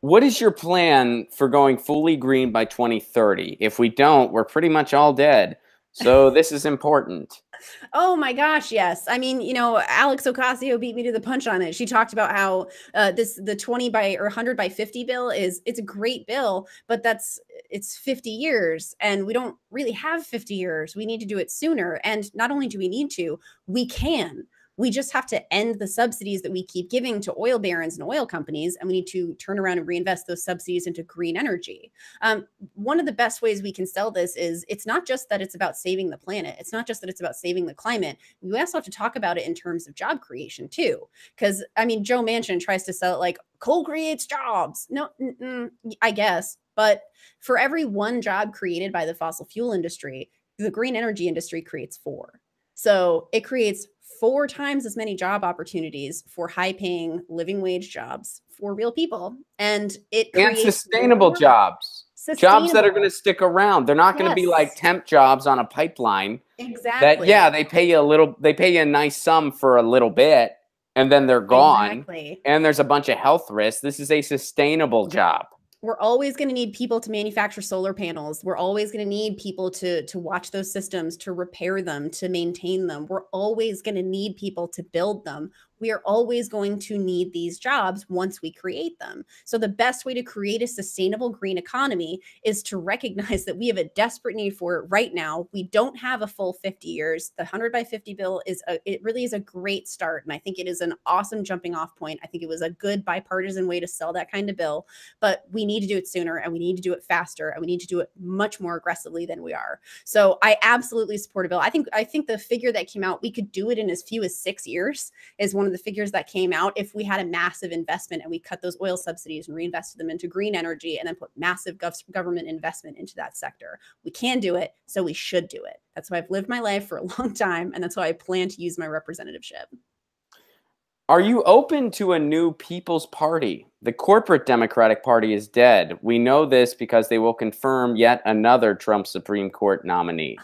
What is your plan for going fully green by 2030? If we don't, we're pretty much all dead. So this is important. Oh my gosh, yes. I mean, Alex Ocasio beat me to the punch on it. She talked about how the 20 by or 100 by 50 bill it's a great bill, but it's 50 years and we don't really have 50 years. We need to do it sooner. And not only do we need to, we can. We just have to end the subsidies that we keep giving to oil barons and oil companies, and we need to turn around and reinvest those subsidies into green energy. One of the best ways we can sell this is it's not just that it's about saving the planet. It's not just that it's about saving the climate. We also have to talk about it in terms of job creation too. Because, I mean, Joe Manchin tries to sell it like coal creates jobs. No, I guess. But for every one job created by the fossil fuel industry, the green energy industry creates 4. So it creates 4 times as many job opportunities for high-paying living wage jobs for real people. And it creates sustainable jobs. Jobs that are going to stick around. They're not going to be like temp jobs on a pipeline. Exactly. They pay you a nice sum for a little bit and then they're gone. Exactly. And there's a bunch of health risks. This is a sustainable job. We're always going to need people to manufacture solar panels. We're always going to need people to watch those systems, to repair them, to maintain them. We're always going to need people to build them. We are always going to need these jobs once we create them. So the best way to create a sustainable green economy is to recognize that we have a desperate need for it right now. We don't have a full 50 years. The 100 by 50 bill it really is a great start. And I think it is an awesome jumping off point. I think it was a good bipartisan way to sell that kind of bill, but we need to do it sooner and we need to do it faster and we need to do it much more aggressively than we are. So I absolutely support a bill. I think the figure that came out, we could do it in as few as 6 years is one of the figures that came out if we had a massive investment and we cut those oil subsidies and reinvested them into green energy and then put massive government investment into that sector. We can do it, so we should do it. That's why I've lived my life for a long time, and that's why I plan to use my representativeship. Are you open to a new People's Party? The corporate Democratic Party is dead. We know this because they will confirm yet another Trump Supreme Court nominee.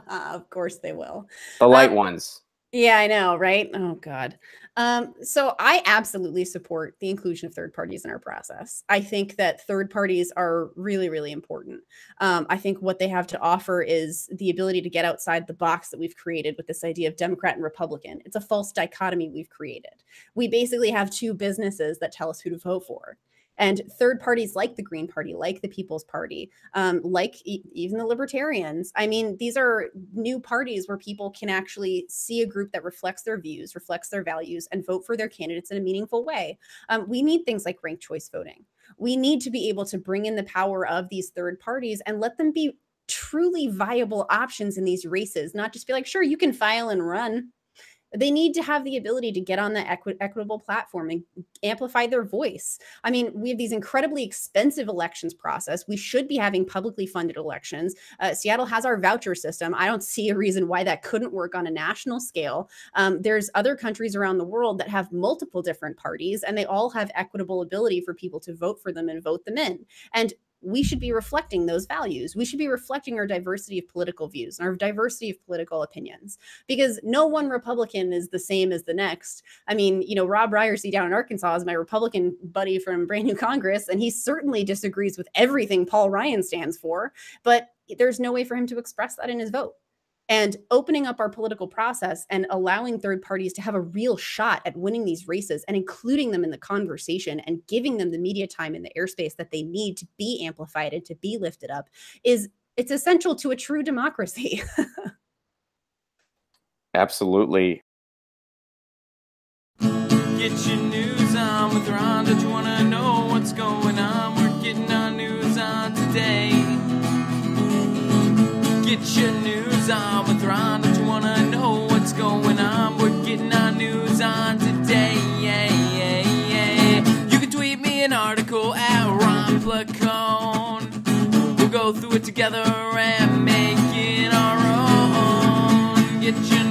Of course they will. The light ones. Yeah, I know, right? Oh, God. So I absolutely support the inclusion of third parties in our process. I think that third parties are really, really important. I think what they have to offer is the ability to get outside the box that we've created with this idea of Democrat and Republican. It's a false dichotomy we've created. We basically have 2 businesses that tell us who to vote for. And third parties like the Green Party, like the People's Party, like even the Libertarians. I mean, these are new parties where people can actually see a group that reflects their views, reflects their values, and vote for their candidates in a meaningful way. We need things like ranked choice voting. We need to be able to bring in the power of these third parties and let them be truly viable options in these races, not just be like, sure, you can file and run. They need to have the ability to get on the equitable platform and amplify their voice. I mean, we have these incredibly expensive elections process. We should be having publicly funded elections. Seattle has our voucher system. I don't see a reason why that couldn't work on a national scale. There's other countries around the world that have multiple different parties, and they all have equitable ability for people to vote for them and vote them in. And we should be reflecting those values. We should be reflecting our diversity of political views and our diversity of political opinions, because no one Republican is the same as the next. I mean, Rob Ryerson down in Arkansas is my Republican buddy from Brand New Congress, and he certainly disagrees with everything Paul Ryan stands for, but there's no way for him to express that in his vote. And opening up our political process and allowing third parties to have a real shot at winning these races and including them in the conversation and giving them the media time and the airspace that they need to be amplified and to be lifted up it's essential to a true democracy. Absolutely. Get your news on with Ron. Don't you want to know what's going on? We're getting our news on today. Get your news on with Ron. Don't you want to know what's going on? We're getting our news on today. You can tweet me an article at Ron Placone. We'll go through it together and make it our own. Get your